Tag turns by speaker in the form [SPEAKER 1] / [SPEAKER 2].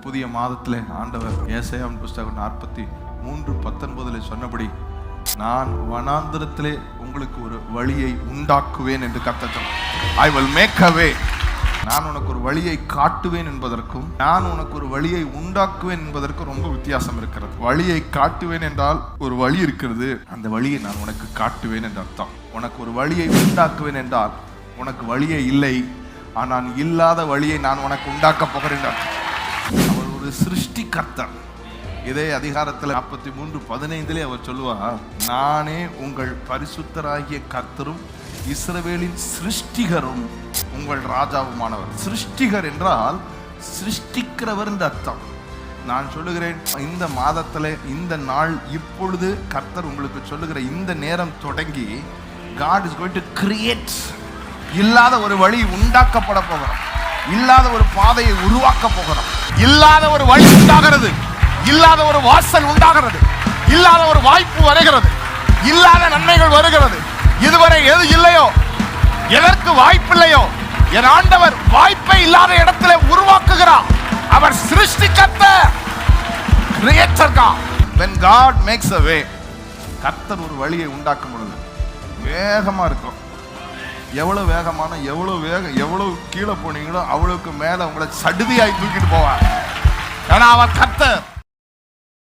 [SPEAKER 1] புதிய மாதத்திலே ஆண்டவர் ஏசாயாவின் புஸ்தகம் 43:19 சொன்னபடி, நான் வனாந்திரத்திலே உங்களுக்கு ஒரு வழியை உண்டாக்குவேன் என்று கர்த்தர் சொன்னார். I will make a way. நான் உனக்கு ஒரு வழியை காட்டுவேன் என்பதற்கும் நான் உனக்கு ஒரு வழியை உண்டாக்குவேன் என்பதற்கும் ரொம்ப வித்தியாசம் இருக்கிறது. வழியை காட்டுவேன் என்றால் ஒரு வழி இருக்கிறது, அந்த வழியை நான் உனக்கு காட்டுவேன் என்ற அர்த்தம். உனக்கு ஒரு வழியை உண்டாக்குவேன் என்றால் உனக்கு வழியே இல்லை, ஆனால் இல்லாத வழியை நான் உனக்கு உண்டாக்க போகிறேன். அவர் ஒரு சிருஷ்டிகர்த்தர். இதே அதிகாரத்தில் 43:15 அவர் சொல்லுவார், நானே உங்கள் பரிசுத்தராகிய கர்த்தரும் இஸ்ரவேலின் சிருஷ்டிகரும் உங்கள் ராஜாவுமானவர். சிருஷ்டிகர் என்றால் சிருஷ்டிக்கிறவர் என்ற அர்த்தம். நான் சொல்லுகிறேன், இந்த மாதத்துல இந்த நாள் இப்பொழுது கர்த்தர் உங்களுக்கு சொல்லுகிற இந்த நேரம் தொடங்கி God is going to create. இல்லாத ஒரு வழி உண்டாக்கப்பட போகிறோம், இல்லாத ஒரு பாதையை உருவாக்க போகிறோம், இல்லாத ஒரு வழி உண்டாகிறது, இல்லாத ஒரு வாசல் உண்டாகிறது, இல்லாத ஒரு வாய்ப்பு வருகிறது, இல்லாத நன்மைகள் வருகிறது. இதுவரை எது இல்லையோ, எதற்கு வாய்ப்பில்லையோ, என் ஆண்டவர் வாய்ப்பை இல்லாத இடத்துல உருவாக்குகிறார். அவர் சிருஷ்டிகர்த்தர், creator God. When God makes a way, கர்த்தர் ஒரு வழியை உண்டாக்கும் பொழுது வேகமா இருக்கும். எவ்வளவு வேகமான, எவ்வளவு கீழே போனீங்களோ அவ்வளவுக்கு மேல உங்களை சடுதியாய் தூக்கிட்டு போவார். ஏன்னா அவர் கர்த்தர்.